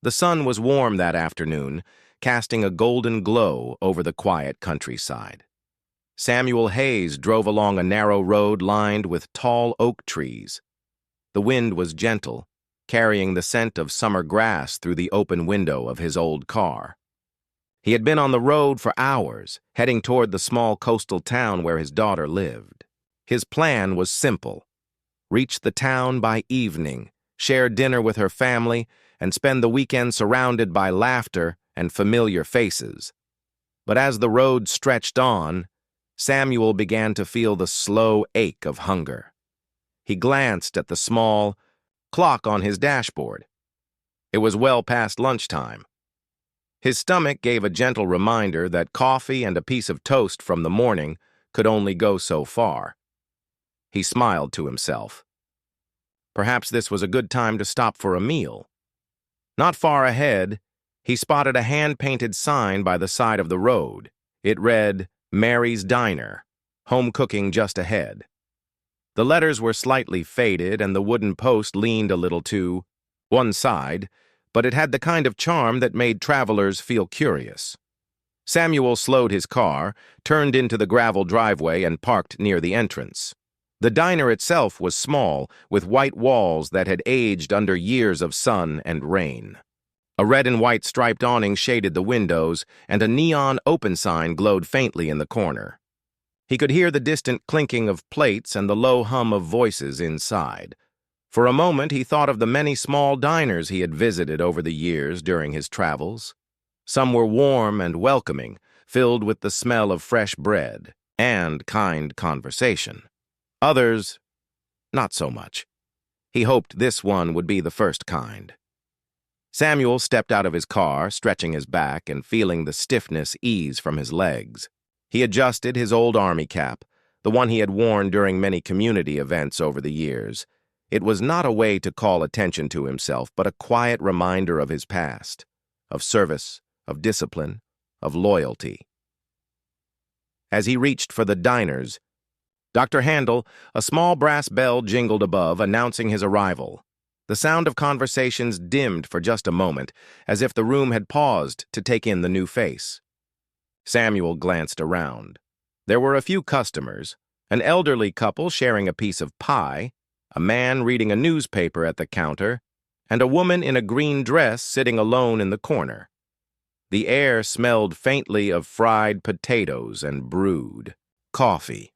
The sun was warm that afternoon, casting a golden glow over the quiet countryside. Samuel Hayes drove along a narrow road lined with tall oak trees. The wind was gentle, carrying the scent of summer grass through the open window of his old car. He had been on the road for hours, heading toward the small coastal town where his daughter lived. His plan was simple: reach the town by evening, share dinner with her family, and spend the weekend surrounded by laughter and familiar faces. But as the road stretched on, Samuel began to feel the slow ache of hunger. He glanced at the small clock on his dashboard. It was well past lunchtime. His stomach gave a gentle reminder that coffee and a piece of toast from the morning could only go so far. He smiled to himself. Perhaps this was a good time to stop for a meal. Not far ahead, he spotted a hand-painted sign by the side of the road. It read, "Mary's Diner, home cooking just ahead." The letters were slightly faded and the wooden post leaned a little to one side, but it had the kind of charm that made travelers feel curious. Samuel slowed his car, turned into the gravel driveway, and parked near the entrance. The diner itself was small, with white walls that had aged under years of sun and rain. A red and white striped awning shaded the windows, and a neon open sign glowed faintly in the corner. He could hear the distant clinking of plates and the low hum of voices inside. For a moment, he thought of the many small diners he had visited over the years during his travels. Some were warm and welcoming, filled with the smell of fresh bread and kind conversation. Others, not so much. He hoped this one would be the first kind. Samuel stepped out of his car, stretching his back and feeling the stiffness ease from his legs. He adjusted his old army cap, the one he had worn during many community events over the years. It was not a way to call attention to himself, but a quiet reminder of his past, of service, of discipline, of loyalty. As he reached for the diners, Dr. Handel, a small brass bell jingled above, announcing his arrival. The sound of conversations dimmed for just a moment, as if the room had paused to take in the new face. Samuel glanced around. There were a few customers, an elderly couple sharing a piece of pie, a man reading a newspaper at the counter, and a woman in a green dress sitting alone in the corner. The air smelled faintly of fried potatoes and brewed coffee.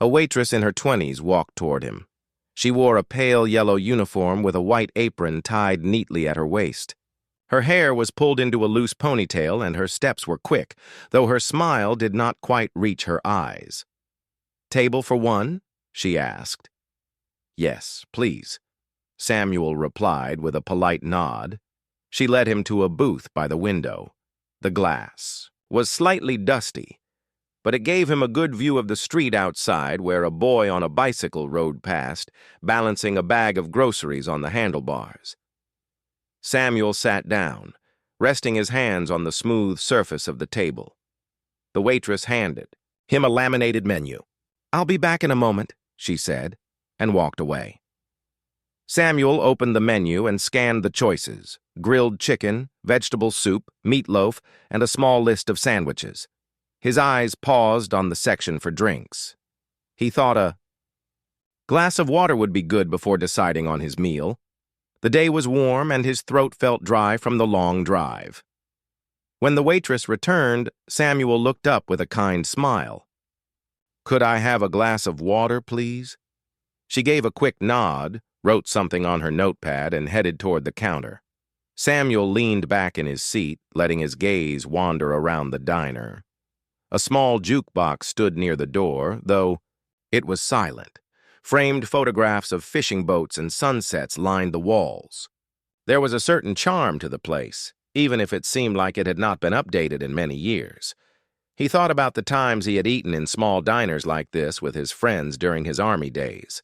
A waitress in her 20s walked toward him. She wore a pale yellow uniform with a white apron tied neatly at her waist. Her hair was pulled into a loose ponytail and her steps were quick, though her smile did not quite reach her eyes. "Table for one?" she asked. "Yes, please," Samuel replied with a polite nod. She led him to a booth by the window. The glass was slightly dusty, but it gave him a good view of the street outside where a boy on a bicycle rode past, balancing a bag of groceries on the handlebars. Samuel sat down, resting his hands on the smooth surface of the table. The waitress handed him a laminated menu. "I'll be back in a moment," she said, and walked away. Samuel opened the menu and scanned the choices: grilled chicken, vegetable soup, meatloaf, and a small list of sandwiches. His eyes paused on the section for drinks. He thought a glass of water would be good before deciding on his meal. The day was warm and his throat felt dry from the long drive. When the waitress returned, Samuel looked up with a kind smile. "Could I have a glass of water, please?" She gave a quick nod, wrote something on her notepad, and headed toward the counter. Samuel leaned back in his seat, letting his gaze wander around the diner. A small jukebox stood near the door, though it was silent. Framed photographs of fishing boats and sunsets lined the walls. There was a certain charm to the place, even if it seemed like it had not been updated in many years. He thought about the times he had eaten in small diners like this with his friends during his army days.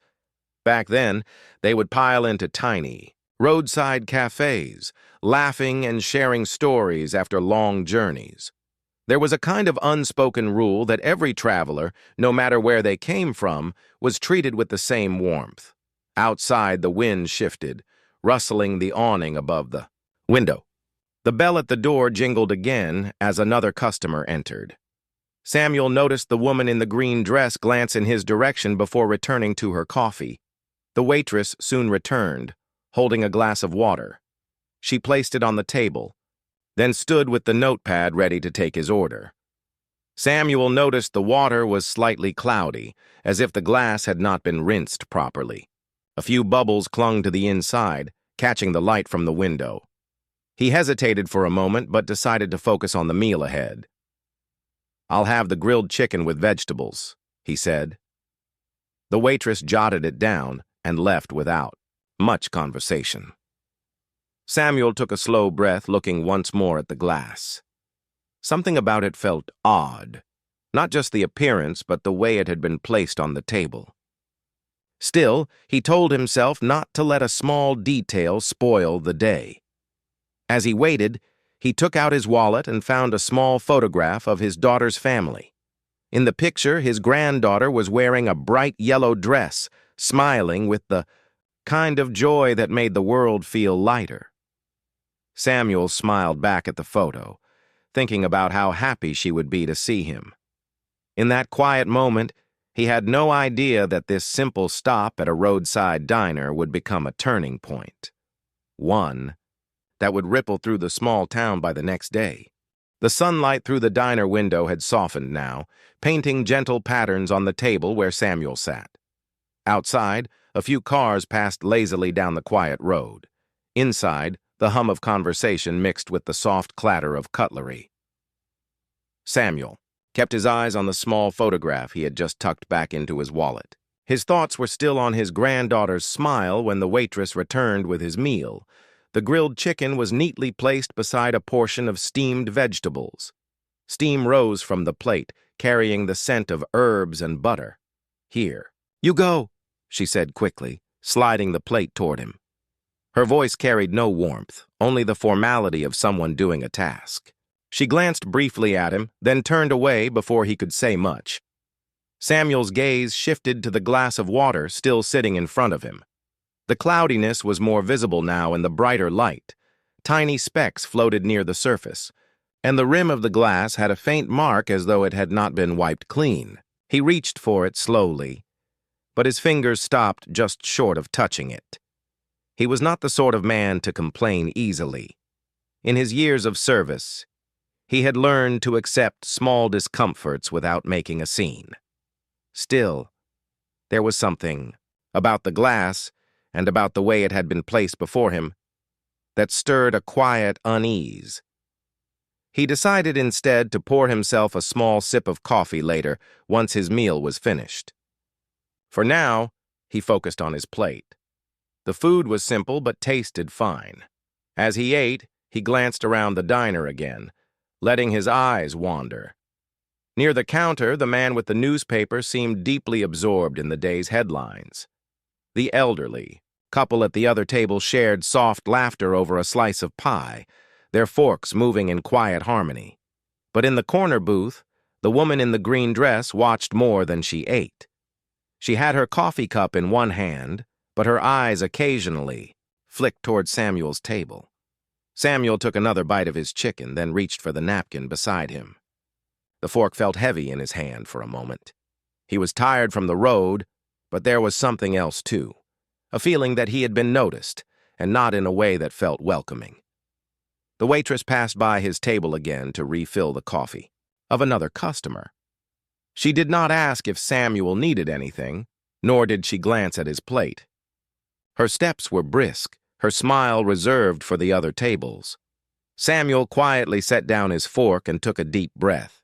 Back then, they would pile into tiny, roadside cafes, laughing and sharing stories after long journeys. There was a kind of unspoken rule that every traveler, no matter where they came from, was treated with the same warmth. Outside, the wind shifted, rustling the awning above the Window. The bell at the door jingled again as another customer entered. Samuel noticed the woman in the green dress glance in his direction before returning to her coffee. The waitress soon returned, holding a glass of water. She placed it on the table, then stood with the notepad ready to take his order. Samuel noticed the water was slightly cloudy, as if the glass had not been rinsed properly. A few bubbles clung to the inside, catching the light from the window. He hesitated for a moment, but decided to focus on the meal ahead. "I'll have the grilled chicken with vegetables," he said. The waitress jotted it down and left without much conversation. Samuel took a slow breath, looking once more at the glass. Something about it felt odd, not just the appearance, but the way it had been placed on the table. Still, he told himself not to let a small detail spoil the day. As he waited, he took out his wallet and found a small photograph of his daughter's family. In the picture, his granddaughter was wearing a bright yellow dress, smiling with the kind of joy that made the world feel lighter. Samuel smiled back at the photo, thinking about how happy she would be to see him. In that quiet moment, he had no idea that this simple stop at a roadside diner would become a turning point. One that would ripple through the small town by the next day. The sunlight through the diner window had softened now, painting gentle patterns on the table where Samuel sat. Outside, a few cars passed lazily down the quiet road. Inside, the hum of conversation mixed with the soft clatter of cutlery. Samuel kept his eyes on the small photograph he had just tucked back into his wallet. His thoughts were still on his granddaughter's smile when the waitress returned with his meal. The grilled chicken was neatly placed beside a portion of steamed vegetables. Steam rose from the plate, carrying the scent of herbs and butter. "Here, you go," she said quickly, sliding the plate toward him. Her voice carried no warmth, only the formality of someone doing a task. She glanced briefly at him, then turned away before he could say much. Samuel's gaze shifted to the glass of water still sitting in front of him. The cloudiness was more visible now in the brighter light. Tiny specks floated near the surface, and the rim of the glass had a faint mark as though it had not been wiped clean. He reached for it slowly, but his fingers stopped just short of touching it. He was not the sort of man to complain easily. In his years of service, he had learned to accept small discomforts without making a scene. Still, there was something about the glass and about the way it had been placed before him that stirred a quiet unease. He decided instead to pour himself a small sip of coffee later, once his meal was finished. For now, he focused on his plate. The food was simple but tasted fine. As he ate, he glanced around the diner again, letting his eyes wander. Near the counter, the man with the newspaper seemed deeply absorbed in the day's headlines. The elderly couple at the other table shared soft laughter over a slice of pie, their forks moving in quiet harmony. But in the corner booth, the woman in the green dress watched more than she ate. She had her coffee cup in one hand, but her eyes occasionally flicked toward Samuel's table. Samuel took another bite of his chicken, then reached for the napkin beside him. The fork felt heavy in his hand for a moment. He was tired from the road, but there was something else too, a feeling that he had been noticed, and not in a way that felt welcoming. The waitress passed by his table again to refill the coffee of another customer. She did not ask if Samuel needed anything, nor did she glance at his plate. Her steps were brisk, her smile reserved for the other tables. Samuel quietly set down his fork and took a deep breath.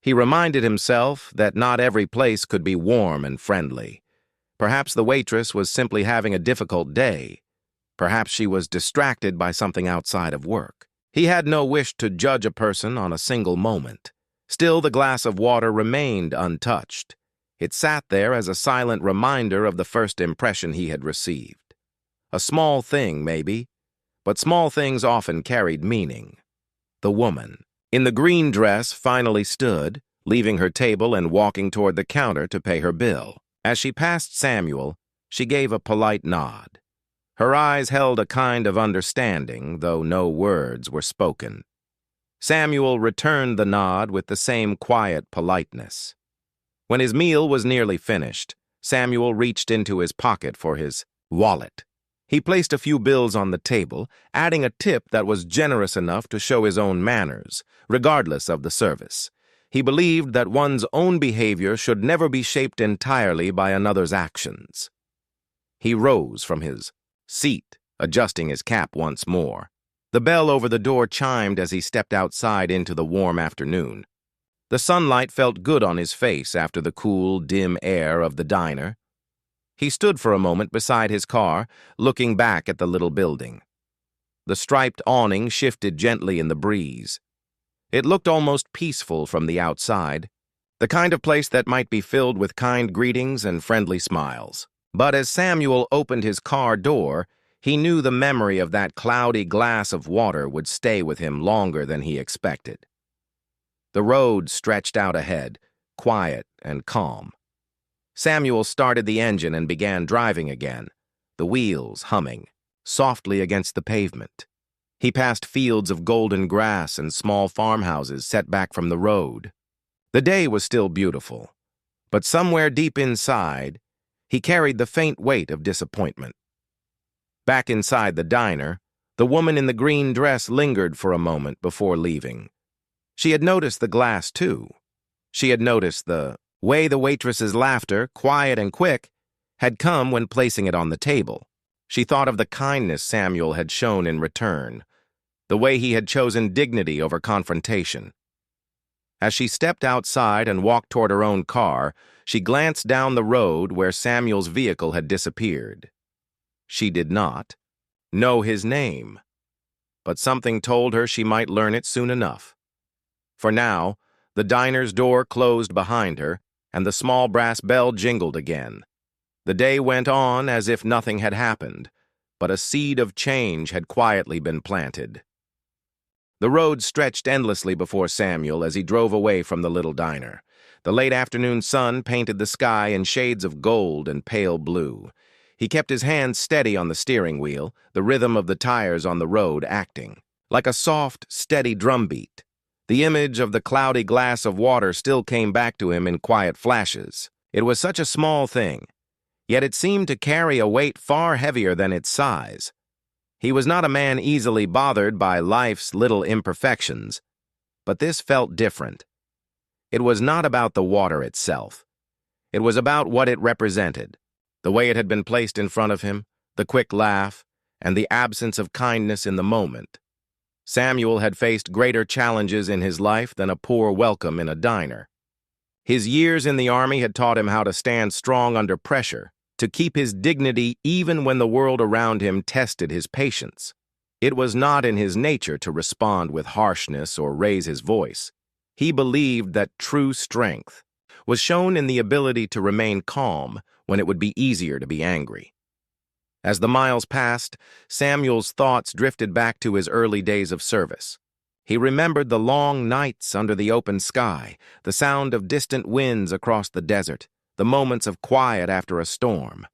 He reminded himself that not every place could be warm and friendly. Perhaps the waitress was simply having a difficult day. Perhaps she was distracted by something outside of work. He had no wish to judge a person on a single moment. Still, the glass of water remained untouched. It sat there as a silent reminder of the first impression he had received. A small thing, maybe, but small things often carried meaning. The woman in the green dress finally stood, leaving her table and walking toward the counter to pay her bill. As she passed Samuel, she gave a polite nod. Her eyes held a kind of understanding, though no words were spoken. Samuel returned the nod with the same quiet politeness. When his meal was nearly finished, Samuel reached into his pocket for his wallet. He placed a few bills on the table, adding a tip that was generous enough to show his own manners, regardless of the service. He believed that one's own behavior should never be shaped entirely by another's actions. He rose from his seat, adjusting his cap once more. The bell over the door chimed as he stepped outside into the warm afternoon. The sunlight felt good on his face after the cool, dim air of the diner. He stood for a moment beside his car, looking back at the little building. The striped awning shifted gently in the breeze. It looked almost peaceful from the outside, the kind of place that might be filled with kind greetings and friendly smiles. But as Samuel opened his car door, he knew the memory of that cloudy glass of water would stay with him longer than he expected. The road stretched out ahead, quiet and calm. Samuel started the engine and began driving again, the wheels humming, softly against the pavement. He passed fields of golden grass and small farmhouses set back from the road. The day was still beautiful, but somewhere deep inside, he carried the faint weight of disappointment. Back inside the diner, the woman in the green dress lingered for a moment before leaving. She had noticed the glass, too. She had noticed the way the waitress's laughter, quiet and quick, had come when placing it on the table. She thought of the kindness Samuel had shown in return, the way he had chosen dignity over confrontation. As she stepped outside and walked toward her own car, she glanced down the road where Samuel's vehicle had disappeared. She did not know his name, but something told her she might learn it soon enough. For now, the diner's door closed behind her, and the small brass bell jingled again. The day went on as if nothing had happened, but a seed of change had quietly been planted. The road stretched endlessly before Samuel as he drove away from the little diner. The late afternoon sun painted the sky in shades of gold and pale blue. He kept his hands steady on the steering wheel, the rhythm of the tires on the road acting. Like a soft, steady drumbeat, the image of the cloudy glass of water still came back to him in quiet flashes. It was such a small thing, yet it seemed to carry a weight far heavier than its size. He was not a man easily bothered by life's little imperfections, but this felt different. It was not about the water itself. It was about what it represented, the way it had been placed in front of him, the quick laugh, and the absence of kindness in the moment. Samuel had faced greater challenges in his life than a poor welcome in a diner. His years in the army had taught him how to stand strong under pressure, to keep his dignity even when the world around him tested his patience. It was not in his nature to respond with harshness or raise his voice. He believed that true strength was shown in the ability to remain calm when it would be easier to be angry. As the miles passed, Samuel's thoughts drifted back to his early days of service. He remembered the long nights under the open sky, the sound of distant winds across the desert, the moments of quiet after a storm.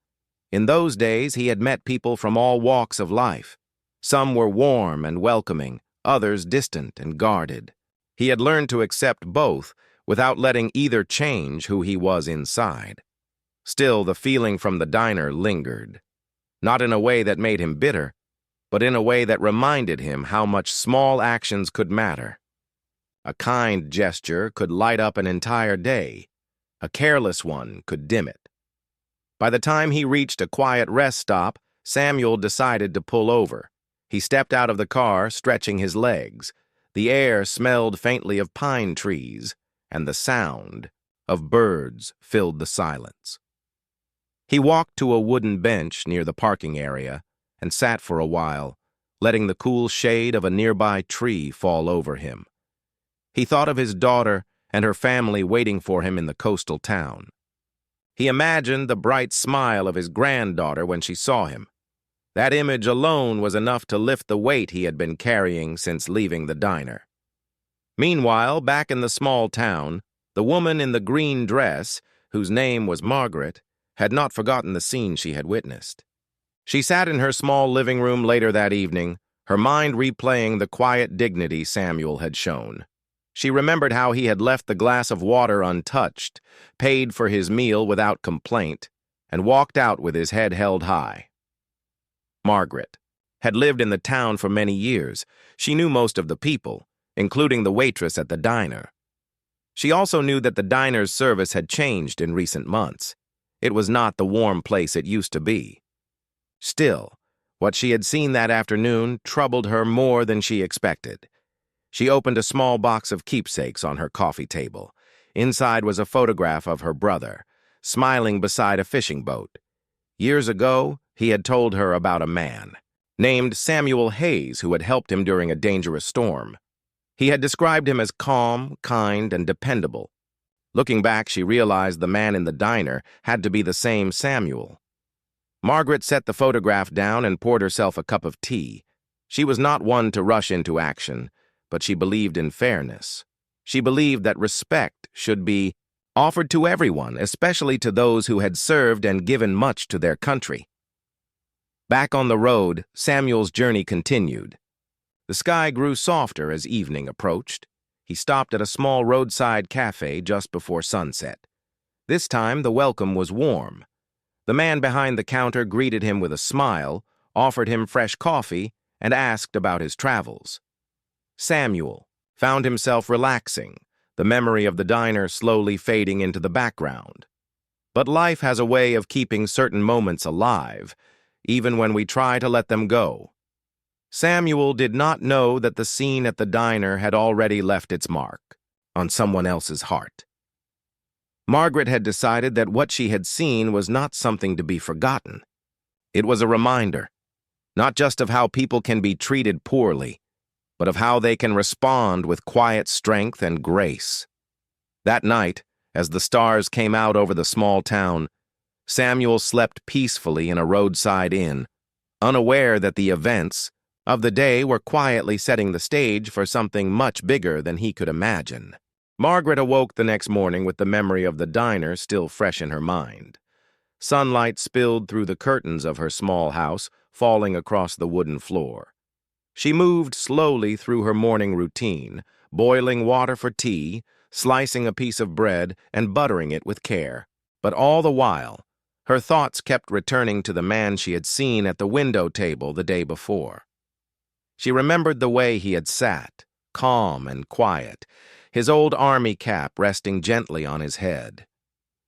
In those days, he had met people from all walks of life. Some were warm and welcoming, others distant and guarded. He had learned to accept both without letting either change who he was inside. Still, the feeling from the diner lingered. Not in a way that made him bitter, but in a way that reminded him how much small actions could matter. A kind gesture could light up an entire day. A careless one could dim it. By the time he reached a quiet rest stop, Samuel decided to pull over. He stepped out of the car, stretching his legs. The air smelled faintly of pine trees, and the sound of birds filled the silence. He walked to a wooden bench near the parking area and sat for a while, letting the cool shade of a nearby tree fall over him. He thought of his daughter and her family waiting for him in the coastal town. He imagined the bright smile of his granddaughter when she saw him. That image alone was enough to lift the weight he had been carrying since leaving the diner. Meanwhile, back in the small town, the woman in the green dress, whose name was Margaret, had not forgotten the scene she had witnessed. She sat in her small living room later that evening, her mind replaying the quiet dignity Samuel had shown. She remembered how he had left the glass of water untouched, paid for his meal without complaint, and walked out with his head held high. Margaret had lived in the town for many years. She knew most of the people, including the waitress at the diner. She also knew that the diner's service had changed in recent months. It was not the warm place it used to be. Still, what she had seen that afternoon troubled her more than she expected. She opened a small box of keepsakes on her coffee table. Inside was a photograph of her brother, smiling beside a fishing boat. Years ago, he had told her about a man named Samuel Hayes who had helped him during a dangerous storm. He had described him as calm, kind, and dependable. Looking back, she realized the man in the diner had to be the same Samuel. Margaret set the photograph down and poured herself a cup of tea. She was not one to rush into action, but she believed in fairness. She believed that respect should be offered to everyone, especially to those who had served and given much to their country. Back on the road, Samuel's journey continued. The sky grew softer as evening approached. He stopped at a small roadside cafe just before sunset. This time, the welcome was warm. The man behind the counter greeted him with a smile, offered him fresh coffee, and asked about his travels. Samuel found himself relaxing, the memory of the diner slowly fading into the background. But life has a way of keeping certain moments alive, even when we try to let them go. Samuel did not know that the scene at the diner had already left its mark on someone else's heart. Margaret had decided that what she had seen was not something to be forgotten. It was a reminder, not just of how people can be treated poorly, but of how they can respond with quiet strength and grace. That night, as the stars came out over the small town, Samuel slept peacefully in a roadside inn, unaware that the events of the day were quietly setting the stage for something much bigger than he could imagine. Margaret awoke the next morning with the memory of the diner still fresh in her mind. Sunlight spilled through the curtains of her small house, falling across the wooden floor. She moved slowly through her morning routine, boiling water for tea, slicing a piece of bread, and buttering it with care. But all the while, her thoughts kept returning to the man she had seen at the window table the day before. She remembered the way he had sat, calm and quiet, his old army cap resting gently on his head.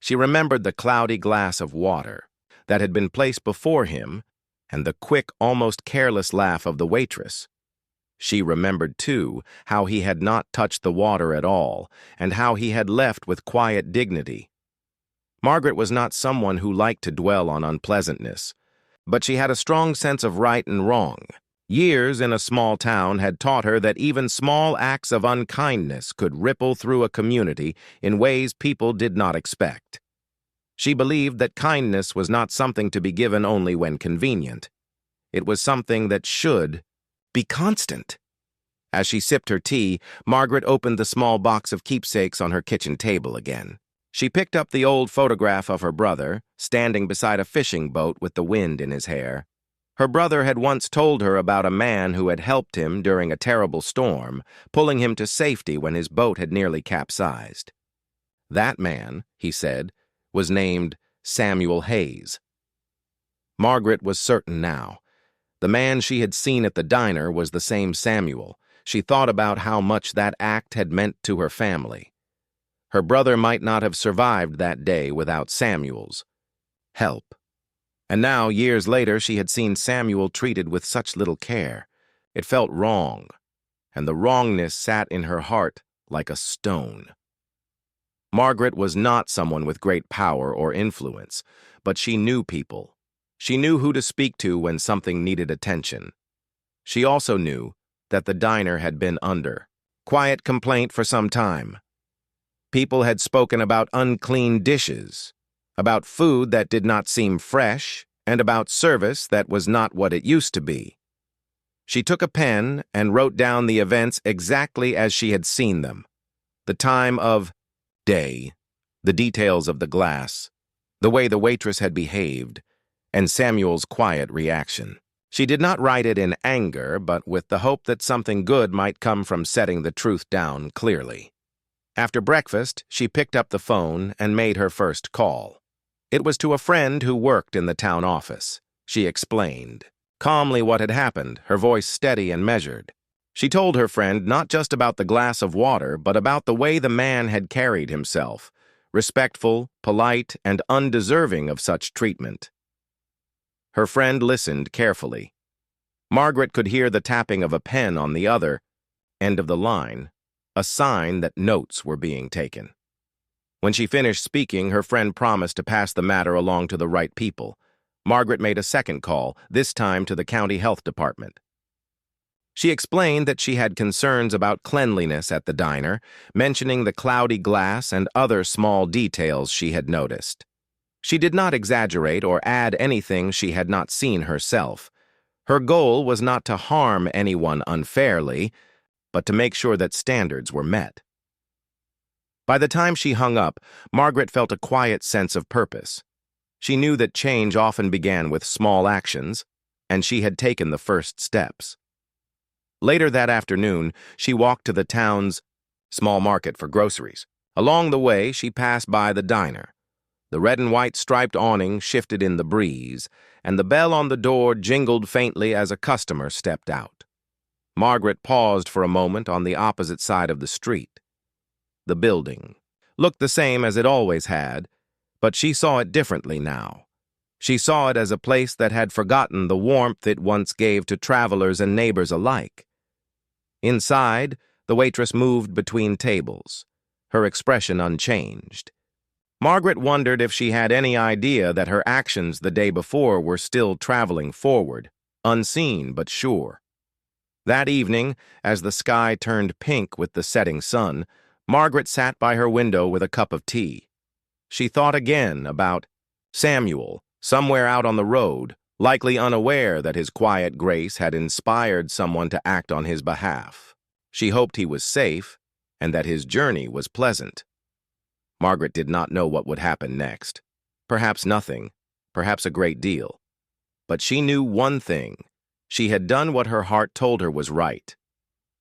She remembered the cloudy glass of water that had been placed before him and the quick, almost careless laugh of the waitress. She remembered, too, how he had not touched the water at all and how he had left with quiet dignity. Margaret was not someone who liked to dwell on unpleasantness, but she had a strong sense of right and wrong. Years in a small town had taught her that even small acts of unkindness could ripple through a community in ways people did not expect. She believed that kindness was not something to be given only when convenient. It was something that should be constant. As she sipped her tea, Margaret opened the small box of keepsakes on her kitchen table again. She picked up the old photograph of her brother, standing beside a fishing boat with the wind in his hair. Her brother had once told her about a man who had helped him during a terrible storm, pulling him to safety when his boat had nearly capsized. That man, he said, was named Samuel Hayes. Margaret was certain now. The man she had seen at the diner was the same Samuel. She thought about how much that act had meant to her family. Her brother might not have survived that day without Samuel's help. And now, years later, she had seen Samuel treated with such little care. It felt wrong, and the wrongness sat in her heart like a stone. Margaret was not someone with great power or influence, but she knew people. She knew who to speak to when something needed attention. She also knew that the diner had been under quiet complaint for some time. People had spoken about unclean dishes, about food that did not seem fresh, and about service that was not what it used to be. She took a pen and wrote down the events exactly as she had seen them. The time of day, the details of the glass, the way the waitress had behaved, and Samuel's quiet reaction. She did not write it in anger, but with the hope that something good might come from setting the truth down clearly. After breakfast, she picked up the phone and made her first call. It was to a friend who worked in the town office. She explained calmly what had happened, her voice steady and measured. She told her friend not just about the glass of water, but about the way the man had carried himself, respectful, polite, and undeserving of such treatment. Her friend listened carefully. Margaret could hear the tapping of a pen on the other end of the line, a sign that notes were being taken. When she finished speaking, her friend promised to pass the matter along to the right people. Margaret made a second call, this time to the county health department. She explained that she had concerns about cleanliness at the diner, mentioning the cloudy glass and other small details she had noticed. She did not exaggerate or add anything she had not seen herself. Her goal was not to harm anyone unfairly, but to make sure that standards were met. By the time she hung up, Margaret felt a quiet sense of purpose. She knew that change often began with small actions, and she had taken the first steps. Later that afternoon, she walked to the town's small market for groceries. Along the way, she passed by the diner. The red and white striped awning shifted in the breeze, and the bell on the door jingled faintly as a customer stepped out. Margaret paused for a moment on the opposite side of the street. The building looked the same as it always had, but she saw it differently now. She saw it as a place that had forgotten the warmth it once gave to travelers and neighbors alike. Inside, the waitress moved between tables, her expression unchanged. Margaret wondered if she had any idea that her actions the day before were still traveling forward, unseen but sure. That evening, as the sky turned pink with the setting sun, Margaret sat by her window with a cup of tea. She thought again about Samuel, somewhere out on the road, likely unaware that his quiet grace had inspired someone to act on his behalf. She hoped he was safe and that his journey was pleasant. Margaret did not know what would happen next. Perhaps nothing, perhaps a great deal. But she knew one thing. She had done what her heart told her was right.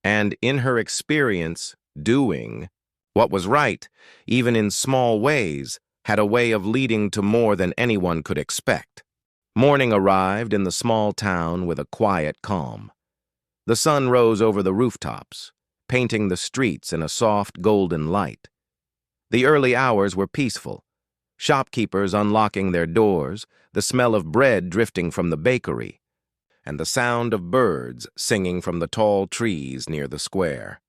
And in her experience, doing what was right, even in small ways, had a way of leading to more than anyone could expect. Morning arrived in the small town with a quiet calm. The sun rose over the rooftops, painting the streets in a soft golden light. The early hours were peaceful, shopkeepers unlocking their doors, the smell of bread drifting from the bakery, and the sound of birds singing from the tall trees near the square.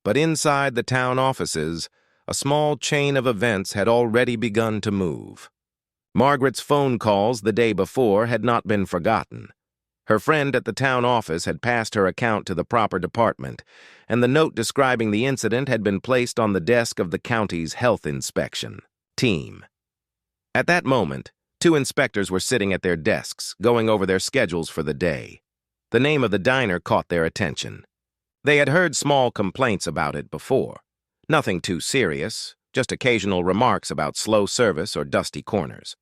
But inside the town offices, a small chain of events had already begun to move. Margaret's phone calls the day before had not been forgotten. Her friend at the town office had passed her account to the proper department, and the note describing the incident had been placed on the desk of the county's health inspection team. At that moment, 2 inspectors were sitting at their desks, going over their schedules for the day. The name of the diner caught their attention. They had heard small complaints about it before. Nothing too serious, just occasional remarks about slow service or dusty corners.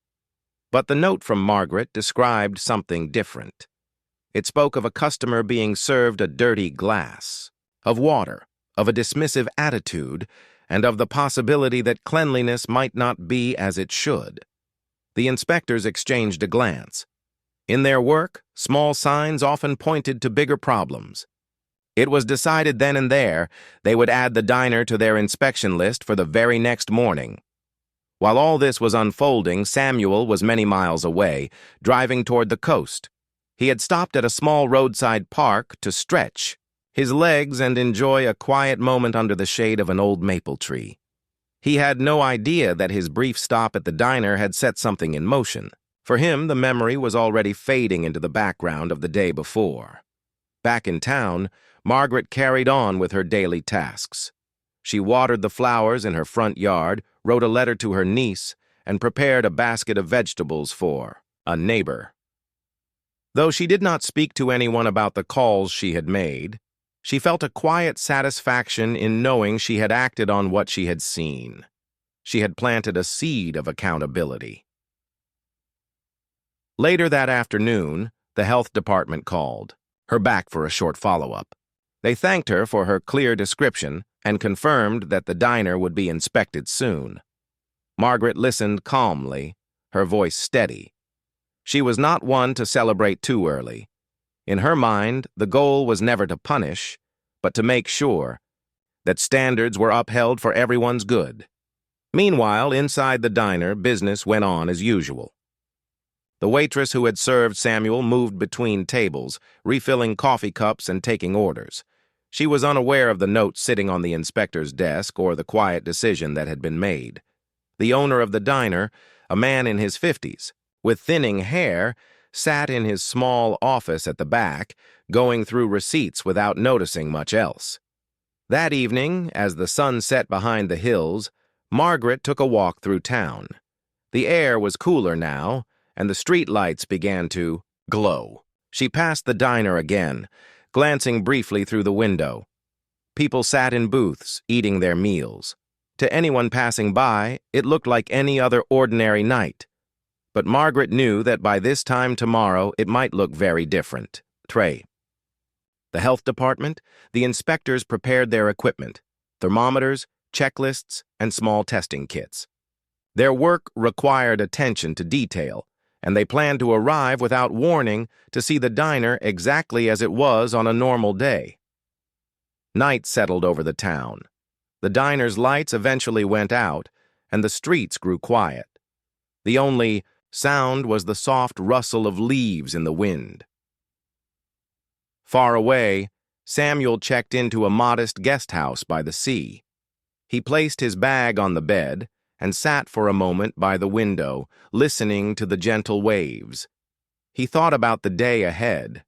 But the note from Margaret described something different. It spoke of a customer being served a dirty glass, of water, of a dismissive attitude, and of the possibility that cleanliness might not be as it should. The inspectors exchanged a glance. In their work, small signs often pointed to bigger problems. It was decided then and there they would add the diner to their inspection list for the very next morning. While all this was unfolding, Samuel was many miles away, driving toward the coast. He had stopped at a small roadside park to stretch his legs and enjoy a quiet moment under the shade of an old maple tree. He had no idea that his brief stop at the diner had set something in motion. For him, the memory was already fading into the background of the day before. Back in town, Margaret carried on with her daily tasks. She watered the flowers in her front yard, wrote a letter to her niece, and prepared a basket of vegetables for a neighbor. Though she did not speak to anyone about the calls she had made, she felt a quiet satisfaction in knowing she had acted on what she had seen. She had planted a seed of accountability. Later that afternoon, the health department called her back for a short follow-up. They thanked her for her clear description and confirmed that the diner would be inspected soon. Margaret listened calmly, her voice steady. She was not one to celebrate too early. In her mind, the goal was never to punish, but to make sure that standards were upheld for everyone's good. Meanwhile, inside the diner, business went on as usual. The waitress who had served Samuel moved between tables, refilling coffee cups and taking orders. She was unaware of the note sitting on the inspector's desk or the quiet decision that had been made. The owner of the diner, a man in his 50s, with thinning hair, sat in his small office at the back, going through receipts without noticing much else. That evening, as the sun set behind the hills, Margaret took a walk through town. The air was cooler now, and the street lights began to glow. She passed the diner again, glancing briefly through the window. People sat in booths, eating their meals. To anyone passing by, it looked like any other ordinary night. But Margaret knew that by this time tomorrow it might look very different. The health department, the inspectors prepared their equipment, thermometers, checklists, and small testing kits. Their work required attention to detail, and they planned to arrive without warning to see the diner exactly as it was on a normal day. Night settled over the town. The diner's lights eventually went out, and the streets grew quiet. The only sound was the soft rustle of leaves in the wind. Far away, Samuel checked into a modest guest house by the sea. He placed his bag on the bed and sat for a moment by the window, listening to the gentle waves. He thought about the day ahead.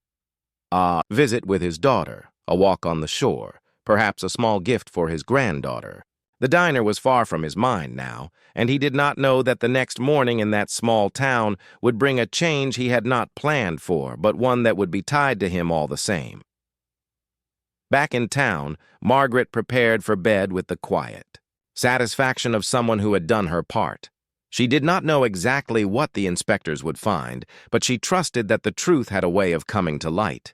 A visit with his daughter, a walk on the shore, perhaps a small gift for his granddaughter. The diner was far from his mind now, and he did not know that the next morning in that small town would bring a change he had not planned for, but one that would be tied to him all the same. Back in town, Margaret prepared for bed with the quiet satisfaction of someone who had done her part. She did not know exactly what the inspectors would find, but she trusted that the truth had a way of coming to light.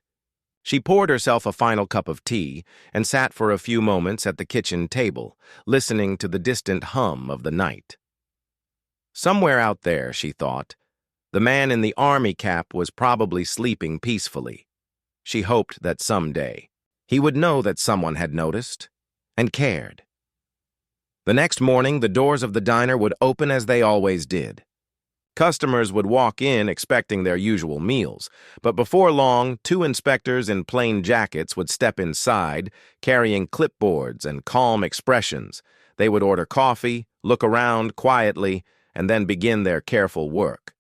She poured herself a final cup of tea and sat for a few moments at the kitchen table, listening to the distant hum of the night. Somewhere out there, she thought, the man in the army cap was probably sleeping peacefully. She hoped that someday he would know that someone had noticed and cared. The next morning, the doors of the diner would open as they always did. Customers would walk in expecting their usual meals, but before long, 2 inspectors in plain jackets would step inside, carrying clipboards and calm expressions. They would order coffee, look around quietly, and then begin their careful work.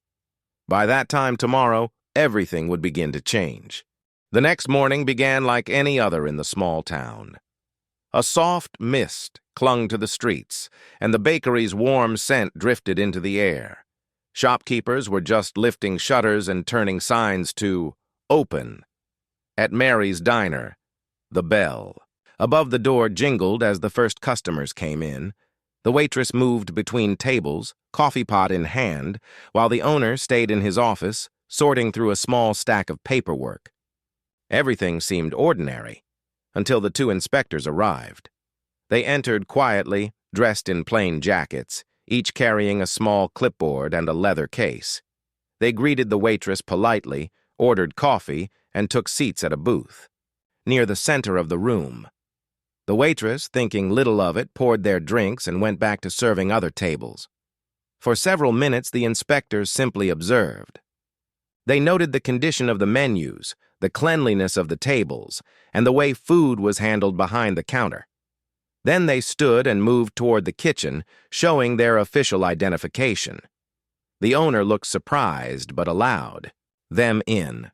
By that time tomorrow, everything would begin to change. The next morning began like any other in the small town. A soft mist clung to the streets, and the bakery's warm scent drifted into the air. Shopkeepers were just lifting shutters and turning signs to open. At Mary's diner, the bell above the door jingled as the first customers came in. The waitress moved between tables, coffee pot in hand, while the owner stayed in his office, sorting through a small stack of paperwork. Everything seemed ordinary until the 2 inspectors arrived. They entered quietly, dressed in plain jackets, each carrying a small clipboard and a leather case. They greeted the waitress politely, ordered coffee, and took seats at a booth near the center of the room. The waitress, thinking little of it, poured their drinks and went back to serving other tables. For several minutes, the inspectors simply observed. They noted the condition of the menus, the cleanliness of the tables, and the way food was handled behind the counter. Then they stood and moved toward the kitchen, showing their official identification. The owner looked surprised but allowed them in.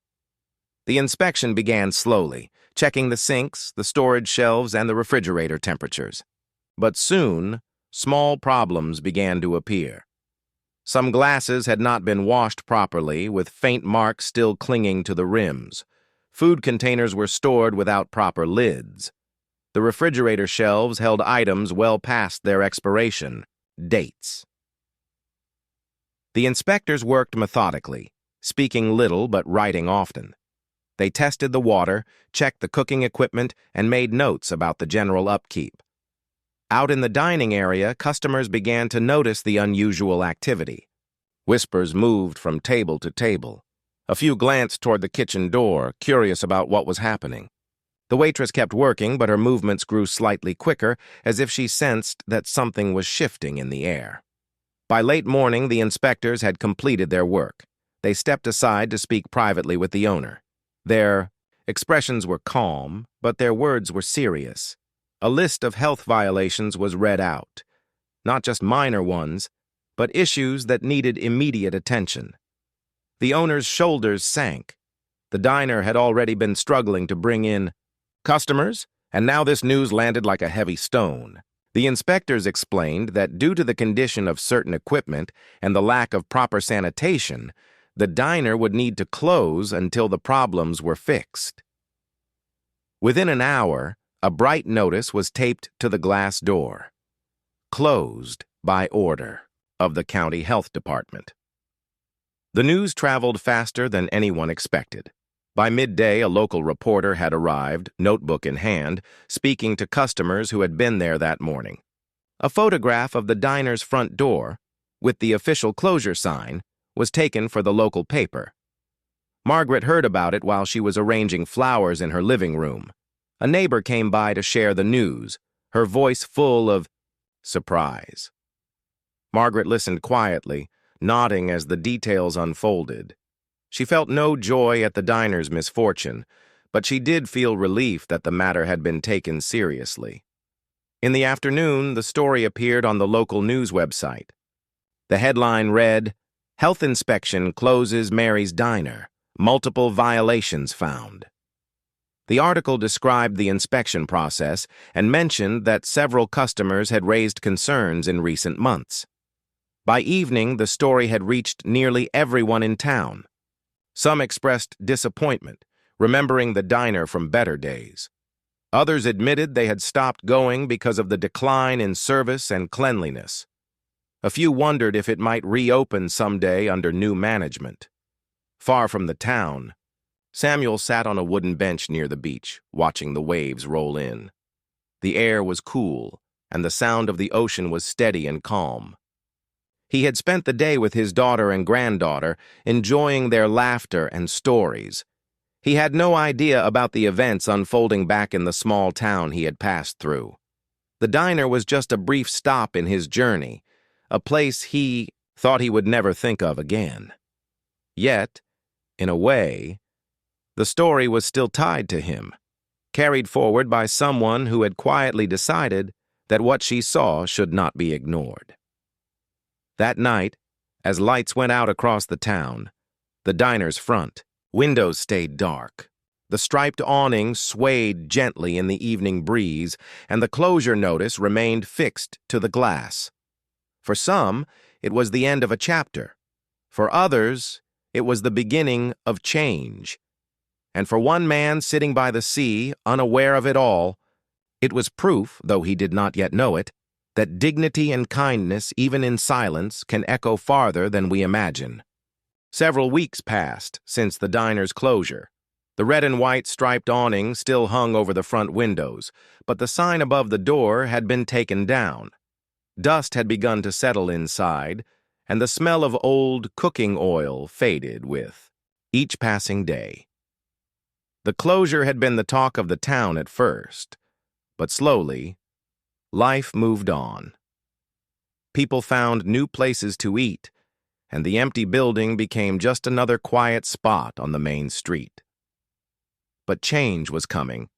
The inspection began slowly, checking the sinks, the storage shelves, and the refrigerator temperatures. But soon, small problems began to appear. Some glasses had not been washed properly, with faint marks still clinging to the rims. Food containers were stored without proper lids. The refrigerator shelves held items well past their expiration dates. The inspectors worked methodically, speaking little but writing often. They tested the water, checked the cooking equipment, and made notes about the general upkeep. Out in the dining area, customers began to notice the unusual activity. Whispers moved from table to table. A few glanced toward the kitchen door, curious about what was happening. The waitress kept working, but her movements grew slightly quicker, as if she sensed that something was shifting in the air. By late morning, the inspectors had completed their work. They stepped aside to speak privately with the owner. Their expressions were calm, but their words were serious. A list of health violations was read out. Not just minor ones, but issues that needed immediate attention. The owner's shoulders sank. The diner had already been struggling to bring in customers, and now this news landed like a heavy stone. The inspectors explained that due to the condition of certain equipment and the lack of proper sanitation, the diner would need to close until the problems were fixed. Within an hour, a bright notice was taped to the glass door. Closed by order of the county health department. The news traveled faster than anyone expected. By midday, a local reporter had arrived, notebook in hand, speaking to customers who had been there that morning. A photograph of the diner's front door, with the official closure sign, was taken for the local paper. Margaret heard about it while she was arranging flowers in her living room. A neighbor came by to share the news, her voice full of surprise. Margaret listened quietly, nodding as the details unfolded. She felt no joy at the diner's misfortune, but she did feel relief that the matter had been taken seriously. In the afternoon, the story appeared on the local news website. The headline read, "Health Inspection Closes Mary's Diner. Multiple Violations Found." The article described the inspection process and mentioned that several customers had raised concerns in recent months. By evening, the story had reached nearly everyone in town. Some expressed disappointment, remembering the diner from better days. Others admitted they had stopped going because of the decline in service and cleanliness. A few wondered if it might reopen someday under new management. Far from the town, Samuel sat on a wooden bench near the beach, watching the waves roll in. The air was cool, and the sound of the ocean was steady and calm. He had spent the day with his daughter and granddaughter, enjoying their laughter and stories. He had no idea about the events unfolding back in the small town he had passed through. The diner was just a brief stop in his journey, a place he thought he would never think of again. Yet, in a way, the story was still tied to him, carried forward by someone who had quietly decided that what she saw should not be ignored. That night, as lights went out across the town, the diner's front windows stayed dark. The striped awning swayed gently in the evening breeze, and the closure notice remained fixed to the glass. For some, it was the end of a chapter. For others, it was the beginning of change. And for one man sitting by the sea, unaware of it all, it was proof, though he did not yet know it, that dignity and kindness, even in silence, can echo farther than we imagine. Several weeks passed since the diner's closure. The red and white striped awning still hung over the front windows, but the sign above the door had been taken down. Dust had begun to settle inside, and the smell of old cooking oil faded with each passing day. The closure had been the talk of the town at first, but slowly, life moved on. People found new places to eat, and the empty building became just another quiet spot on the main street. But change was coming,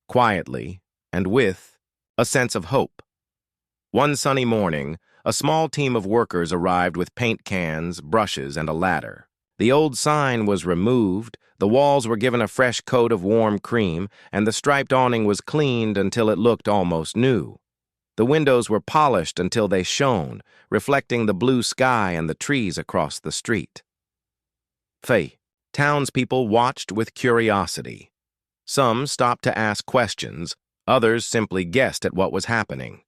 quietly and with a sense of hope. One sunny morning, a small team of workers arrived with paint cans, brushes, and a ladder. The old sign was removed, the walls were given a fresh coat of warm cream, and the striped awning was cleaned until it looked almost new. The windows were polished until they shone, reflecting the blue sky and the trees across the street. Townspeople watched with curiosity. Some stopped to ask questions, others simply guessed at what was happening.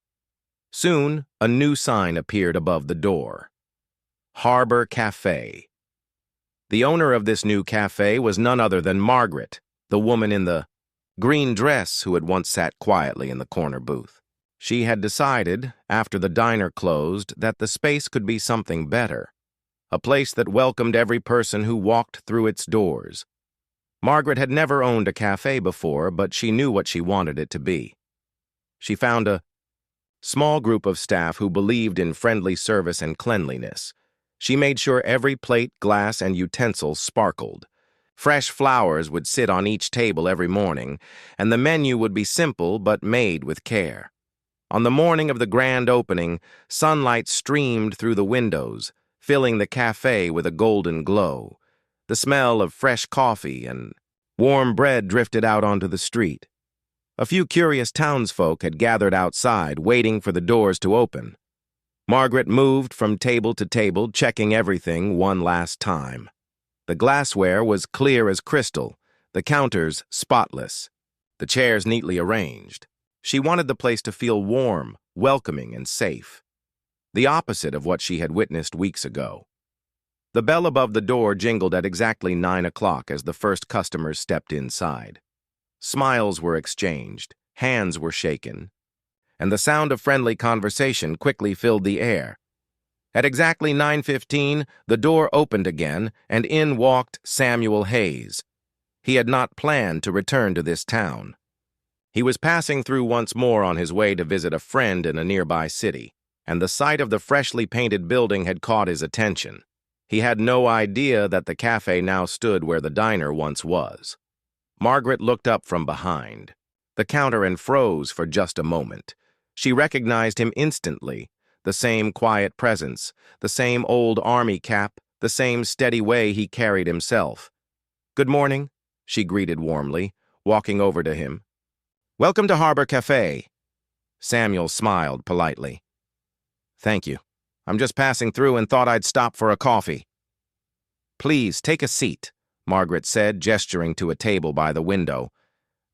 Soon, a new sign appeared above the door. Harbor Cafe. The owner of this new cafe was none other than Margaret, the woman in the green dress who had once sat quietly in the corner booth. She had decided, after the diner closed, that the space could be something better, a place that welcomed every person who walked through its doors. Margaret had never owned a cafe before, but she knew what she wanted it to be. She found a small group of staff who believed in friendly service and cleanliness. She made sure every plate, glass, and utensil sparkled. Fresh flowers would sit on each table every morning, and the menu would be simple but made with care. On the morning of the grand opening, sunlight streamed through the windows, filling the cafe with a golden glow. The smell of fresh coffee and warm bread drifted out onto the street. A few curious townsfolk had gathered outside, waiting for the doors to open. Margaret moved from table to table, checking everything one last time. The glassware was clear as crystal, the counters spotless, the chairs neatly arranged. She wanted the place to feel warm, welcoming, and safe. The opposite of what she had witnessed weeks ago. The bell above the door jingled at exactly 9 o'clock as the first customers stepped inside. Smiles were exchanged, hands were shaken, and the sound of friendly conversation quickly filled the air. At exactly 9:15, the door opened again, and in walked Samuel Hayes. He had not planned to return to this town. He was passing through once more on his way to visit a friend in a nearby city, and the sight of the freshly painted building had caught his attention. He had no idea that the cafe now stood where the diner once was. Margaret looked up from behind the counter and froze for just a moment. She recognized him instantly, the same quiet presence, the same old army cap, the same steady way he carried himself. "Good morning," she greeted warmly, walking over to him. "Welcome to Harbor Cafe." Samuel smiled politely. "Thank you. I'm just passing through and thought I'd stop for a coffee." "Please, take a seat," Margaret said, gesturing to a table by the window,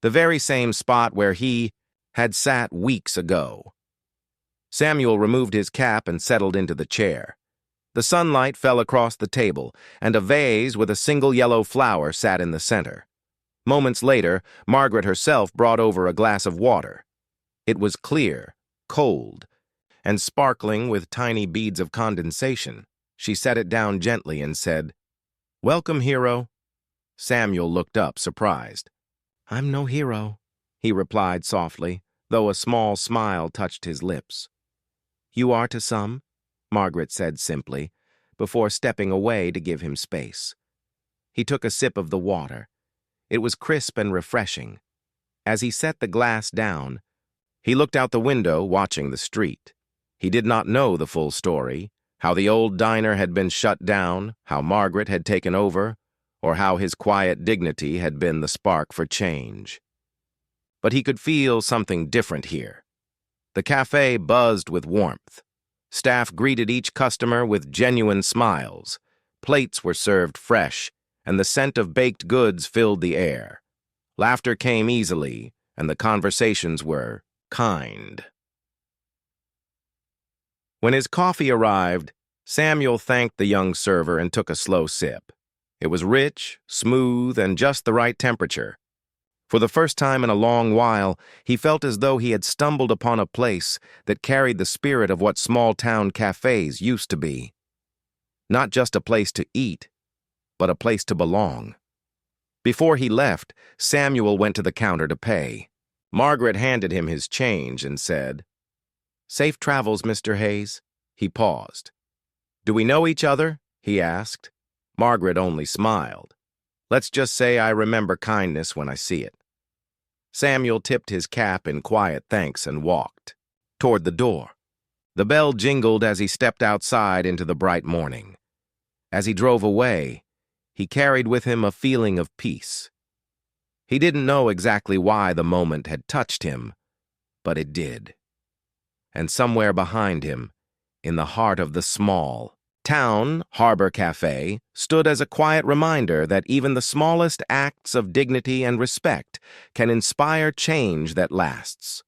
the very same spot where he had sat weeks ago. Samuel removed his cap and settled into the chair. The sunlight fell across the table, and a vase with a single yellow flower sat in the center. Moments later, Margaret herself brought over a glass of water. It was clear, cold, and sparkling with tiny beads of condensation. She set it down gently and said, "Welcome, hero." Samuel looked up, surprised. "I'm no hero," he replied softly, though a small smile touched his lips. "You are to some," Margaret said simply, before stepping away to give him space. He took a sip of the water. It was crisp and refreshing. As he set the glass down, he looked out the window, watching the street. He did not know the full story, how the old diner had been shut down, how Margaret had taken over, or how his quiet dignity had been the spark for change. But he could feel something different here. The cafe buzzed with warmth. Staff greeted each customer with genuine smiles. Plates were served fresh, and the scent of baked goods filled the air. Laughter came easily, and the conversations were kind. When his coffee arrived, Samuel thanked the young server and took a slow sip. It was rich, smooth, and just the right temperature. For the first time in a long while, he felt as though he had stumbled upon a place that carried the spirit of what small-town cafes used to be. Not just a place to eat, but a place to belong. Before he left, Samuel went to the counter to pay. Margaret handed him his change and said, "Safe travels, Mr. Hayes." He paused. "Do we know each other?" he asked. Margaret only smiled. "Let's just say I remember kindness when I see it." Samuel tipped his cap in quiet thanks and walked toward the door. The bell jingled as he stepped outside into the bright morning. As he drove away, he carried with him a feeling of peace. He didn't know exactly why the moment had touched him, but it did. And somewhere behind him, in the heart of the small town Harbor Cafe, stood as a quiet reminder that even the smallest acts of dignity and respect can inspire change that lasts.